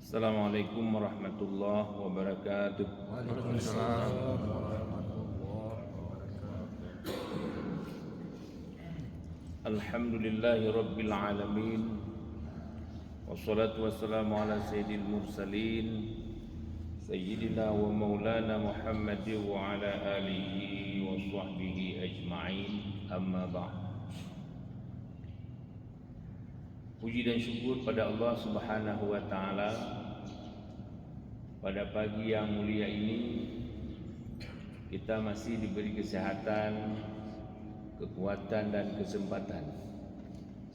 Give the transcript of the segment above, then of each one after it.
Assalamualaikum warahmatullahi wabarakatuh. Waalaikumsalam warahmatullahi wabarakatuh. Alhamdulillahi rabbil alamin. Wassalatu wassalamu ala sayyidil mursalin Sayyidina wa maulana Muhammadin wa ala alihi wa sahbihi ajma'in. Amma ba'd. Puji dan syukur pada Allah Subhanahu wa taala. Pada pagi yang mulia ini kita masih diberi kesehatan, kekuatan dan kesempatan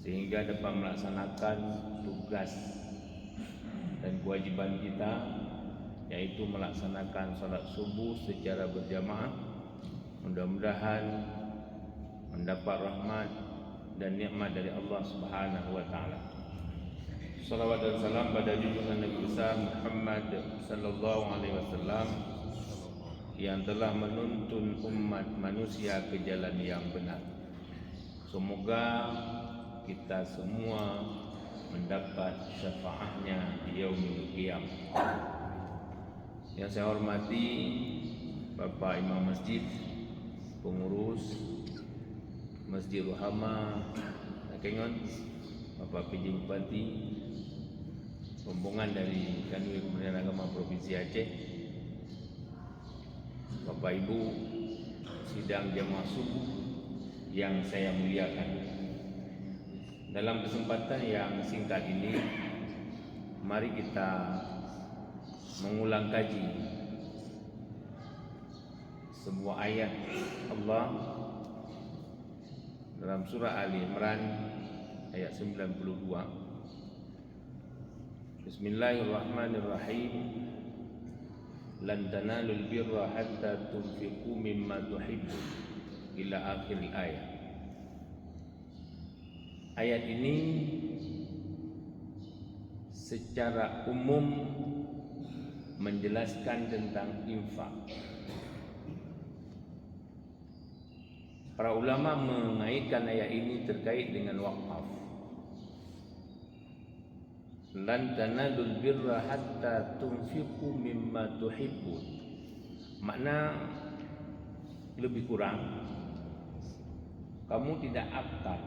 sehingga dapat melaksanakan tugas dan kewajiban kita, yaitu melaksanakan salat subuh secara berjamaah. Mudah-mudahan mendapat rahmat dan nikmat dari Allah Subhanahu wa taala. Salawat dan salam pada junjungan Nabi besar Muhammad sallallahu alaihi wasallam yang telah menuntun umat manusia ke jalan yang benar. Semoga kita semua mendapat syafaatnya di yaumil qiyamah. Yang saya hormati Bapak Imam Masjid, pengurus Masjid Rohama Kengon, Bapak PJ Bupati, rombongan dari Kanwil Kementerian Agama Provinsi Aceh, Bapak Ibu sidang jamaah subuh yang saya muliakan. Dalam kesempatan yang singkat ini, mari kita mengulang kaji sebuah ayat Allah dalam surah Ali Imran ayat 92. Bismillahirrahmanirrahim. Lan tanalul birra hatta tunfiqu mimma tuhibbun ila akhir ayat. Ayat ini secara umum menjelaskan tentang infak. Para ulama mengaitkan ayat ini terkait dengan wakaf. Lan tanalul birra hatta tunfiqu mimma tuhibbun. Makna lebih kurang, kamu tidak akan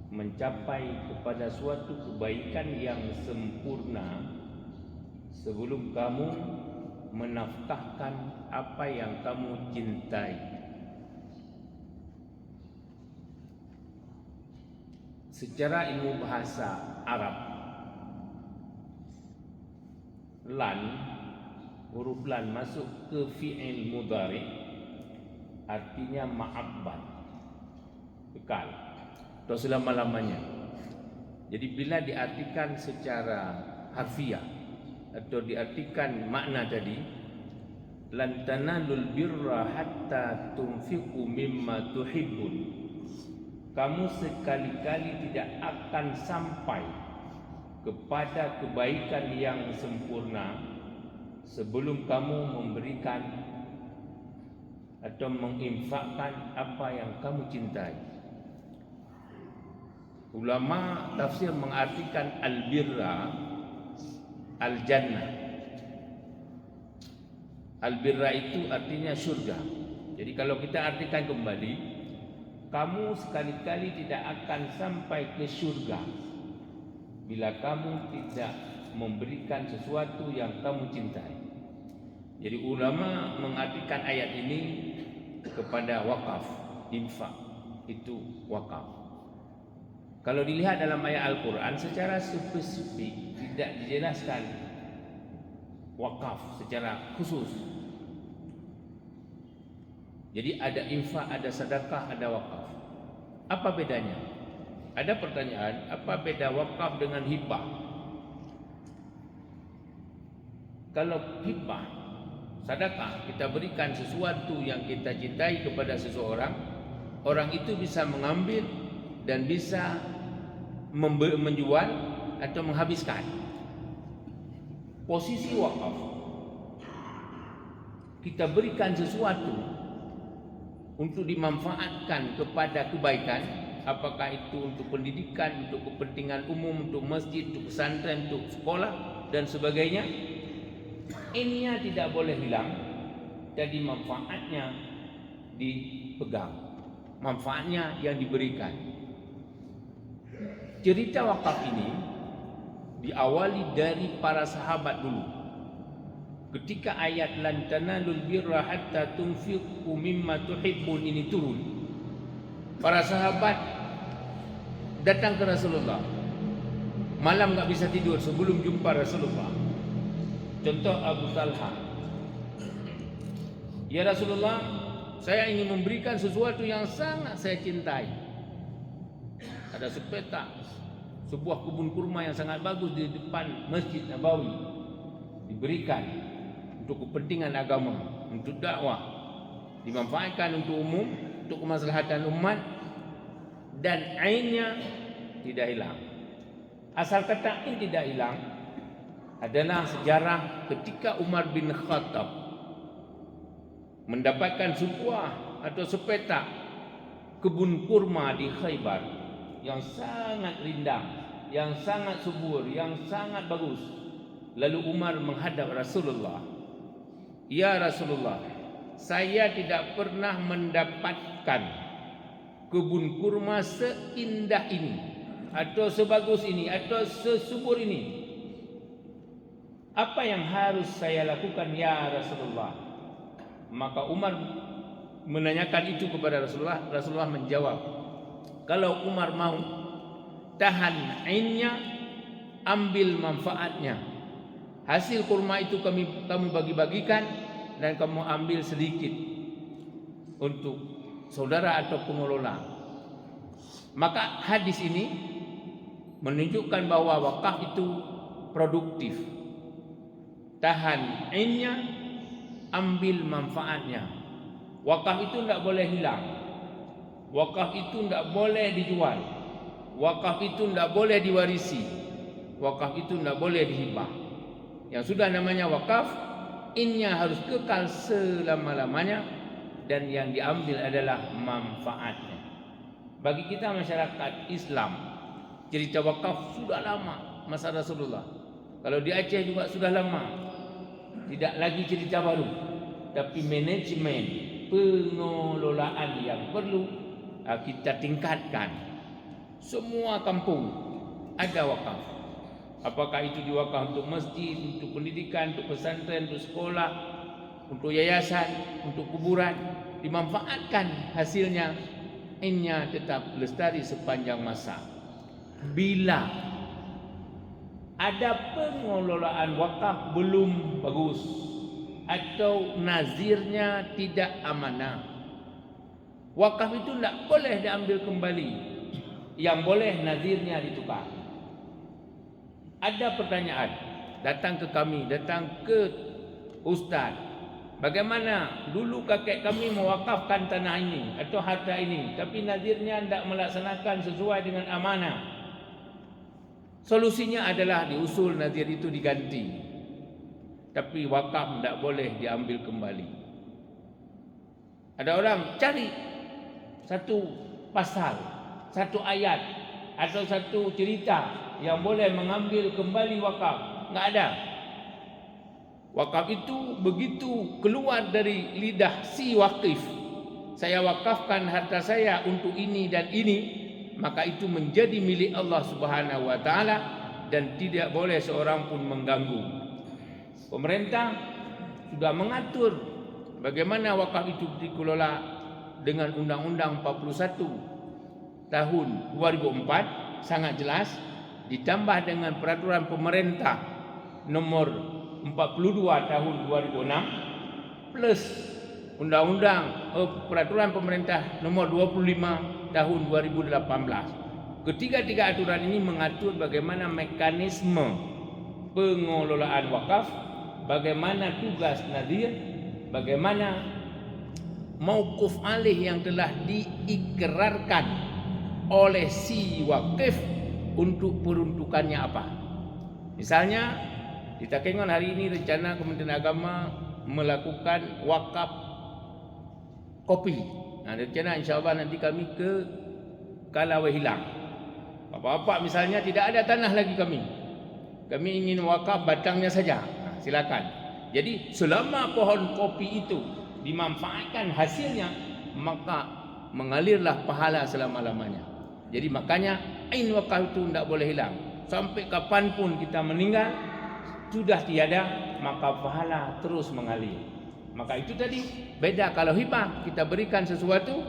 mencapai kepada suatu kebaikan yang sempurna sebelum kamu menafkahkan apa yang kamu cintai. Secara ilmu bahasa Arab, lan, huruf lan masuk ke fi'il mudhari artinya ma'abbad, kekal atau selama-lamanya. Jadi bila diartikan secara harfiah atau diartikan makna tadi, lan tanalul birra hatta tunfiqu mimma tuhibbun, kamu sekali-kali tidak akan sampai kepada kebaikan yang sempurna sebelum kamu memberikan atau menginfakkan apa yang kamu cintai. Ulama tafsir mengartikan al-birra al-jannah. Al-birra itu artinya surga. Jadi kalau kita artikan kembali, kamu sekali-kali tidak akan sampai ke surga bila kamu tidak memberikan sesuatu yang kamu cintai. Jadi ulama mengartikan ayat ini kepada wakaf, infak itu wakaf. Kalau dilihat dalam ayat Al-Quran secara spesifik tidak dijelaskan wakaf secara khusus. Jadi ada infak, ada sedekah, ada wakaf. Apa bedanya? Ada pertanyaan, apa beda wakaf dengan hibah? Kalau hibah, sedekah, kita berikan sesuatu yang kita cintai kepada seseorang, orang itu bisa mengambil dan bisa menjual atau menghabiskan. Posisi wakaf, kita berikan sesuatu untuk dimanfaatkan kepada kebaikan, apakah itu untuk pendidikan, untuk kepentingan umum, untuk masjid, untuk pesantren, untuk sekolah, dan sebagainya, innya tidak boleh hilang, jadi manfaatnya dipegang, manfaatnya yang diberikan. Cerita wakaf ini diawali dari para sahabat dulu. Ketika ayat lan tanalul birra hatta tunfiqu mimma tuhibbun ini turun, para sahabat datang ke Rasulullah. Malam enggak bisa tidur sebelum jumpa Rasulullah. Contoh Abu Talha. Ya Rasulullah, saya ingin memberikan sesuatu yang sangat saya cintai. Ada sepetak sebuah kebun kurma yang sangat bagus di depan Masjid Nabawi, diberikan untuk kepentingan agama, untuk dakwah, dimanfaatkan untuk umum, untuk kemaslahatan umat, dan ainnya tidak hilang. Asal kata ain tidak hilang adalah sejarah ketika Umar bin Khattab mendapatkan sebuah atau sepetak kebun kurma di Khaybar yang sangat rindang, yang sangat subur, yang sangat bagus. Lalu Umar menghadap Rasulullah. Ya Rasulullah, saya tidak pernah mendapatkan kebun kurma seindah ini, atau sebagus ini, atau sesubur ini. Apa yang harus saya lakukan ya Rasulullah? Maka Umar menanyakan itu kepada Rasulullah. Rasulullah menjawab, kalau Umar mau tahan ainnya, ambil manfaatnya. Hasil kurma itu kamu bagi-bagikan dan kamu ambil sedikit untuk saudara atau pengelola. Maka hadis ini menunjukkan bahwa wakaf itu produktif. Tahan ainnya, ambil manfaatnya. Wakaf itu tidak boleh hilang. Wakaf itu tidak boleh dijual. Wakaf itu tidak boleh diwarisi. Wakaf itu tidak boleh dihibah. Yang sudah namanya wakaf, innya harus kekal selama-lamanya, dan yang diambil adalah manfaatnya. Bagi kita masyarakat Islam, cerita wakaf sudah lama masa Rasulullah. Kalau di Aceh juga sudah lama. Tidak lagi cerita baru, tapi manajemen pengelolaan yang perlu kita tingkatkan. Semua kampung ada wakaf. Apakah itu diwakaf untuk masjid, untuk pendidikan, untuk pesantren, untuk sekolah, untuk yayasan, untuk kuburan, dimanfaatkan hasilnya, innya tetap lestari sepanjang masa. Bila ada pengelolaan wakaf belum bagus atau nazirnya tidak amanah, wakaf itu tidak boleh diambil kembali. Yang boleh nazirnya ditukar. Ada pertanyaan datang ke kami, datang ke ustaz, bagaimana dulu kakek kami mewakafkan tanah ini atau harta ini, tapi nazirnya tidak melaksanakan sesuai dengan amanah. Solusinya adalah diusul nazir itu diganti, tapi wakaf tidak boleh diambil kembali. Ada orang cari satu pasal, satu ayat atau satu cerita yang boleh mengambil kembali wakaf. Enggak ada. Wakaf itu begitu keluar dari lidah si wakif, saya wakafkan harta saya untuk ini dan ini, maka itu menjadi milik Allah Subhanahu wa taala dan tidak boleh seorang pun mengganggu. Pemerintah sudah mengatur bagaimana wakaf itu dikelola dengan Undang-Undang 41 tahun 2004, sangat jelas, ditambah dengan peraturan pemerintah nomor 42 tahun 2006 plus undang-undang peraturan pemerintah nomor 25 tahun 2018. Ketiga-tiga aturan ini mengatur bagaimana mekanisme pengelolaan wakaf, bagaimana tugas nadir, bagaimana mauquf alih yang telah diikrarkan oleh si wakif untuk peruntukannya apa. Misalnya di Takengon hari ini rencana Kementerian Agama melakukan wakaf kopi. Nah, rencana insya-Allah nanti kami ke Kalawai Hilang. Bapak-bapak misalnya tidak ada tanah lagi kami. kami ingin wakaf batangnya saja. Silakan. Jadi selama pohon kopi itu dimanfaatkan hasilnya, maka mengalirlah pahala selama-lamanya. Jadi makanya ain wakaf itu tidak boleh hilang. Sampai kapanpun kita meninggal, sudah tiada, maka pahala terus mengalir. Maka itu tadi beda. Kalau hibah kita berikan sesuatu,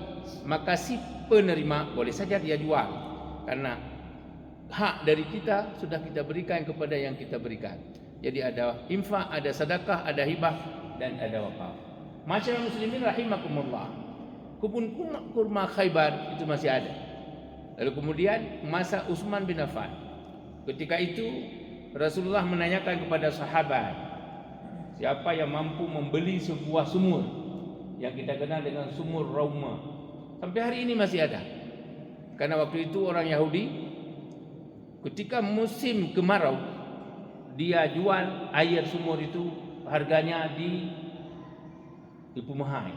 maka si penerima boleh saja dia jual, karena hak dari kita sudah kita berikan kepada yang kita berikan. Jadi ada infak, ada sedekah, ada hibah, dan ada wakaf. Masyarakat muslimin rahimakumullah, kebun kurma Khaybar itu masih ada. Lalu kemudian masa Utsman bin Affan, ketika itu Rasulullah menanyakan kepada sahabat, siapa yang mampu membeli sebuah sumur yang kita kenal dengan sumur Rauma. Sampai hari ini masih ada. Karena waktu itu orang Yahudi ketika musim kemarau, dia jual air sumur itu harganya di Pumahai.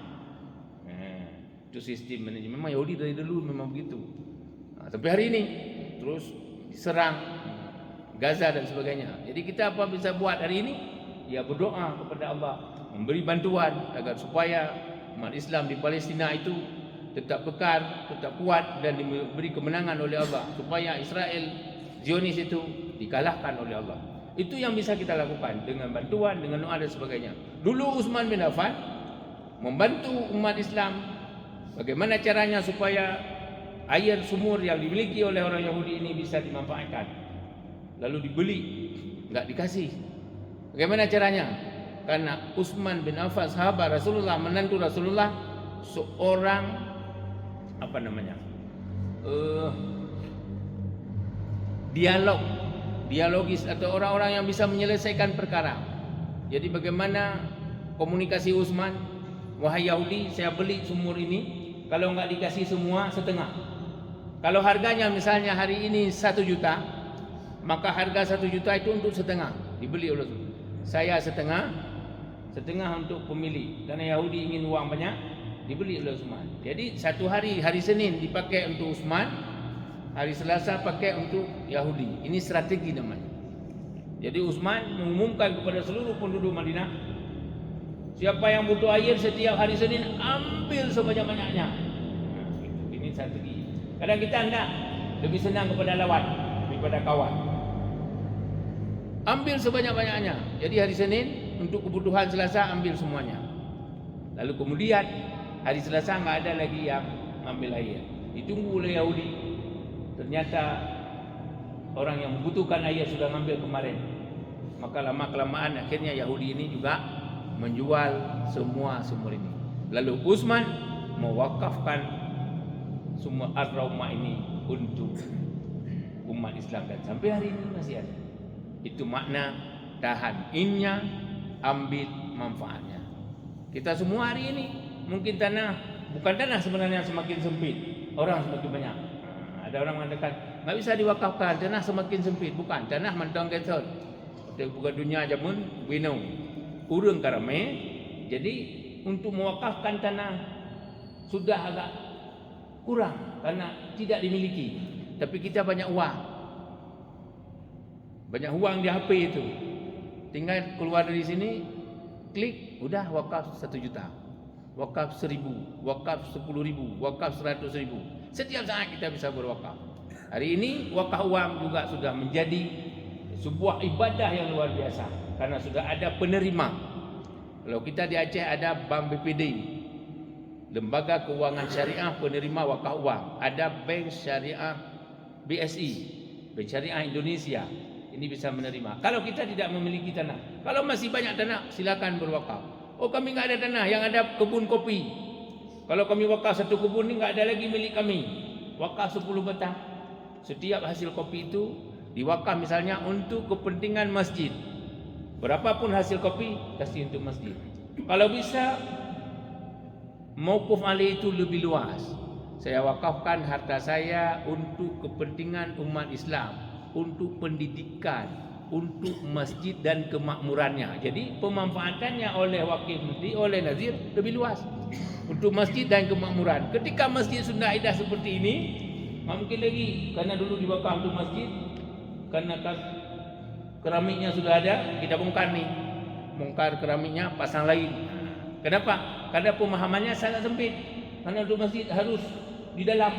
Itu sistem manajemen. Memang Yahudi dari dulu memang begitu. Sampai hari ini terus diserang Gaza dan sebagainya. Jadi kita apa bisa buat hari ini? Ya berdoa kepada Allah, memberi bantuan agar supaya umat Islam di Palestina itu tetap kekal, tetap kuat, dan diberi kemenangan oleh Allah, supaya Israel Zionis itu dikalahkan oleh Allah. Itu yang bisa kita lakukan dengan bantuan, dengan doa dan sebagainya. Dulu Utsman bin Affan membantu umat Islam. Bagaimana caranya supaya air sumur yang dimiliki oleh orang Yahudi ini bisa dimanfaatkan? Lalu dibeli, enggak dikasih. Bagaimana caranya? Karena Utsman bin Affan sahabat Rasulullah, menantu Rasulullah, seorang dialogis atau orang-orang yang bisa menyelesaikan perkara. Jadi bagaimana komunikasi Utsman, wahai Yahudi, saya beli sumur ini, kalau enggak dikasih semua setengah. Kalau harganya misalnya hari ini 1 juta, maka harga 1 juta itu untuk setengah dibeli oleh Utsman. Saya setengah untuk pemilik, karena Yahudi ingin uang banyak, dibeli oleh Utsman. Jadi satu hari Senin dipakai untuk Utsman, hari Selasa pakai untuk Yahudi. Ini strategi namanya. Jadi Utsman mengumumkan kepada seluruh penduduk Madinah, siapa yang butuh air setiap hari Senin ambil sebanyak-banyaknya. Ini strategi. Kadang kita hendak lebih senang kepada lawan daripada kawan. Ambil sebanyak-banyaknya. Jadi hari Senin untuk kebutuhan Selasa ambil semuanya. Lalu kemudian hari Selasa enggak ada lagi yang ambil air. Ditunggu oleh Yahudi. Ternyata orang yang membutuhkan air sudah ngambil kemarin. Maka lama-kelamaan akhirnya Yahudi ini juga menjual semua sumur ini. Lalu Utsman mewakafkan sumur Ar-Rauma ini untuk umat Islam, dan sampai hari ini masih ada. Itu makna tahan innya, ambil manfaatnya. Kita semua hari ini mungkin bukan tanah sebenarnya semakin sempit, orang semakin banyak. Ada orang mengatakan nggak bisa diwakafkan, tanah semakin sempit. Bukan, tanah mantong ketot. Bukan dunia jamun binung urung karame. Jadi untuk mewakafkan tanah sudah agak kurang karena tidak dimiliki. Tapi kita banyak uang. Banyak uang di HP itu. Tinggal keluar dari sini, klik, udah wakaf 1 juta, wakaf 1000, wakaf 10.000, wakaf 100.000. Setiap saat kita bisa berwakaf. Hari ini wakaf uang juga sudah menjadi sebuah ibadah yang luar biasa, karena sudah ada penerima. Kalau kita di Aceh ada Bank BPD, Lembaga Keuangan Syariah Penerima Wakaf Uang. Ada Bank Syariah BSI, Bank Syariah Indonesia. Ini bisa menerima. Kalau kita tidak memiliki tanah, kalau masih banyak tanah, silakan berwakaf. Oh, kami enggak ada tanah, yang ada kebun kopi. Kalau kami wakaf 1 kebun ini enggak ada lagi milik kami. Wakaf 10 batang. Setiap hasil kopi itu diwakaf misalnya untuk kepentingan masjid. Berapapun hasil kopi kasih untuk masjid. Kalau bisa mauquf alih itu lebih luas. Saya wakafkan harta saya untuk kepentingan umat Islam, untuk pendidikan, untuk masjid dan kemakmurannya. Jadi pemanfaatannya oleh wakil menteri, oleh nazir lebih luas untuk masjid dan kemakmuran. Ketika masjid sudah ada seperti ini, mungkin lagi karena dulu diwakaf untuk masjid, karena keramiknya sudah ada, kita bongkar nih. Bongkar keramiknya, pasang lain. Kenapa? Karena pemahamannya sangat sempit. Karena untuk masjid harus di dalam.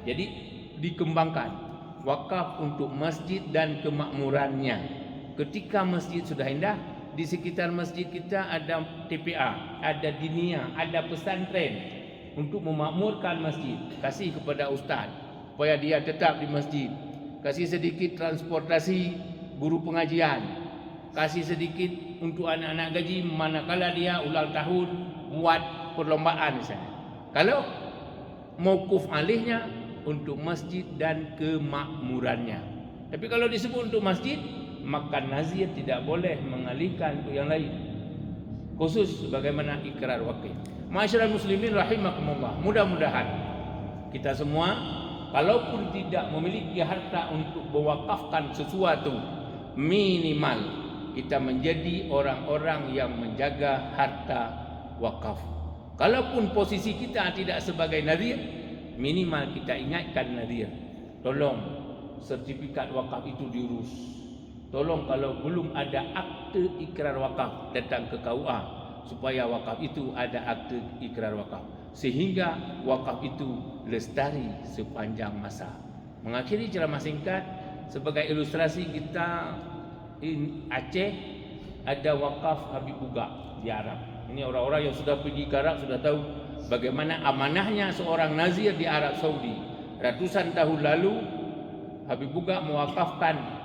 Jadi dikembangkan wakaf untuk masjid dan kemakmurannya. Ketika masjid sudah indah, di sekitar masjid kita ada TPA, ada diniyah, ada pesantren untuk memakmurkan masjid. Kasih kepada ustaz supaya dia tetap di masjid. Kasih sedikit transportasi guru pengajian. Kasih sedikit untuk anak-anak gaji manakala dia ulang tahun buat perlombaan misalnya. Kalau mauquf alihnya untuk masjid dan kemakmurannya. Tapi kalau disebut untuk masjid, maka nazir tidak boleh mengalihkan untuk yang lain. Khusus sebagaimana ikrar wakil. Ma'asyiral muslimin rahimakumullah. Mudah-mudahan kita semua kalaupun tidak memiliki harta untuk mewakafkan sesuatu, minimal kita menjadi orang-orang yang menjaga harta wakaf. Kalaupun posisi kita tidak sebagai nazir, minimal kita ingatkan nazir, tolong sertifikat wakaf itu diurus. Tolong kalau belum ada akte ikrar wakaf, datang ke KUA supaya wakaf itu ada akte ikrar wakaf, sehingga wakaf itu lestari sepanjang masa. Mengakhiri ceramah singkat, sebagai ilustrasi kita Aceh ada wakaf Habib Buga di Arab. Ini orang-orang yang sudah pergi ke Arab sudah tahu bagaimana amanahnya seorang nazir di Arab Saudi. Ratusan tahun lalu Habib Buga mewakafkan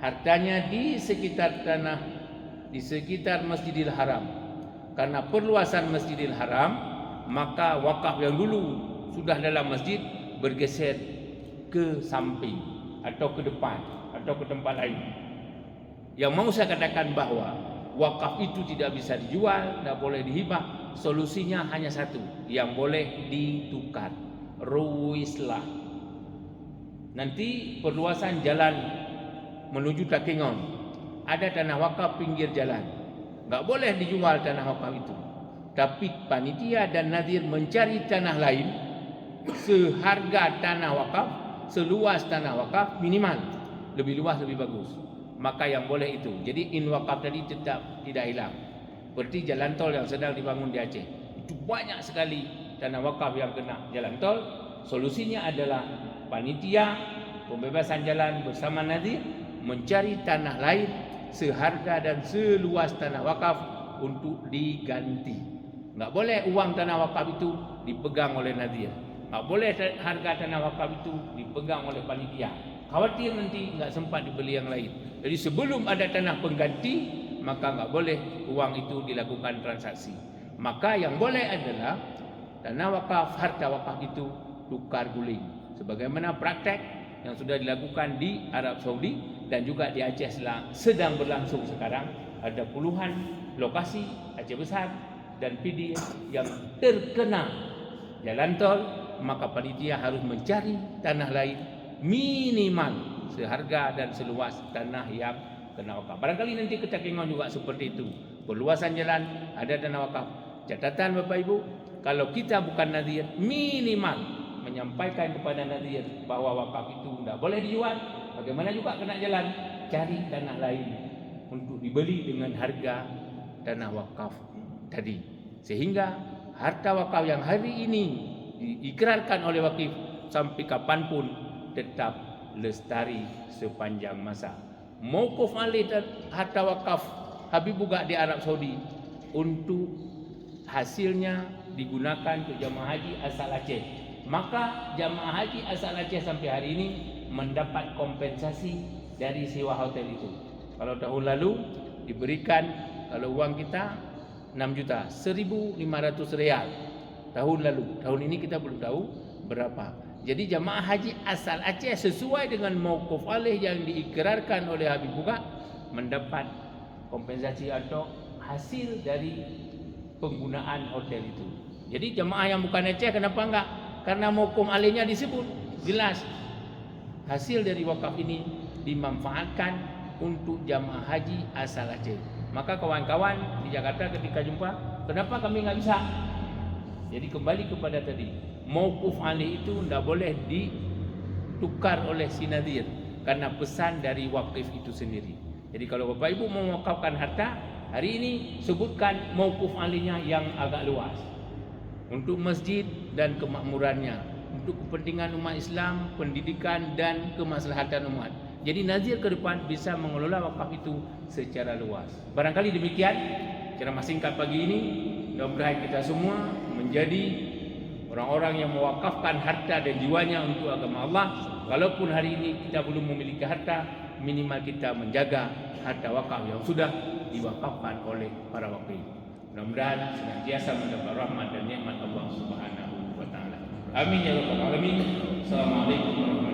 hartanya di sekitar tanah, di sekitar Masjidil Haram. Karena perluasan Masjidil Haram, maka wakaf yang dulu sudah dalam masjid bergeser ke samping atau ke depan atau ke tempat lain. Yang mau saya katakan bahwa wakaf itu tidak bisa dijual, tidak boleh dihibah. Solusinya hanya satu, yang boleh ditukar. Ruwislah. Nanti perluasan jalan menuju Takengon, ada tanah wakaf pinggir jalan, nggak boleh dijual tanah wakaf itu. Tapi panitia dan nazir mencari tanah lain seharga tanah wakaf, seluas tanah wakaf minimal, lebih luas lebih bagus. Maka yang boleh itu. Jadi in wakaf tadi tetap tidak hilang. Seperti jalan tol yang sedang dibangun di Aceh, itu banyak sekali tanah wakaf yang kena jalan tol. Solusinya adalah panitia pembebasan jalan bersama nazir mencari tanah lain seharga dan seluas tanah wakaf untuk diganti. Enggak boleh uang tanah wakaf itu dipegang oleh nazir. Enggak boleh harga tanah wakaf itu dipegang oleh panitia. Khawatir nanti enggak sempat dibeli yang lain. Jadi sebelum ada tanah pengganti, maka enggak boleh uang itu dilakukan transaksi. Maka yang boleh adalah tanah wakaf, harta wakaf itu tukar guling. Sebagaimana praktek yang sudah dilakukan di Arab Saudi dan juga di Aceh sedang berlangsung sekarang. Ada puluhan lokasi Aceh Besar dan PD yang terkena jalan tol, maka panitia harus mencari tanah lain minimal seharga dan seluas tanah yang kena wakaf. Barangkali nanti ke Takengon juga seperti itu. Perluasan jalan ada tanah wakaf. Catatan Bapak Ibu, kalau kita bukan nazir, minimal menyampaikan kepada nazir bahwa wakaf itu tidak boleh dijual. Bagaimana juga kena jalan, cari tanah lain untuk dibeli dengan harga tanah wakaf tadi. Sehingga harta wakaf yang hari ini diikrarkan oleh wakif sampai kapanpun tetap lestari sepanjang masa. Mauquf alih harta wakaf Habib Buga di Arab Saudi untuk hasilnya digunakan untuk jamaah haji asal Aceh. Maka jamaah haji asal Aceh sampai hari ini mendapat kompensasi dari sewa hotel itu. Kalau tahun lalu diberikan, kalau uang kita 6 juta, 1.500 real tahun lalu. Tahun ini kita belum tahu berapa. Jadi jamaah haji asal Aceh sesuai dengan mauquf alih yang diikrarkan oleh Habib Buga mendapat kompensasi atau hasil dari penggunaan hotel itu. Jadi jamaah yang bukan Aceh kenapa enggak? Karena mauquf alihnya disebut jelas. Hasil dari wakaf ini dimanfaatkan untuk jamaah haji asal Aceh. Maka kawan-kawan di Jakarta ketika jumpa, kenapa kami enggak bisa? Jadi kembali kepada tadi, mauquf alih itu tidak boleh ditukar oleh si nazir karena pesan dari wakif itu sendiri. Jadi kalau Bapak Ibu mau mewakafkan harta, hari ini sebutkan mauquf alinya yang agak luas. Untuk masjid dan kemakmurannya, untuk kepentingan umat Islam, pendidikan dan kemaslahatan umat. Jadi nazir ke depan bisa mengelola wakaf itu secara luas. Barangkali demikian ceramah singkat pagi ini. Mudah-mudahan kita semua menjadi orang-orang yang mewakafkan harta dan jiwanya untuk agama Allah. Kalaupun hari ini kita belum memiliki harta, minimal kita menjaga harta wakaf yang sudah diwakafkan oleh para wakil. Mudah-mudahan senantiasa mendapat rahmat dan nikmat Allah Subhanahu wa taala. Amin ya rabbal alamin. Assalamualaikum warahmatullahi wabarakatuh.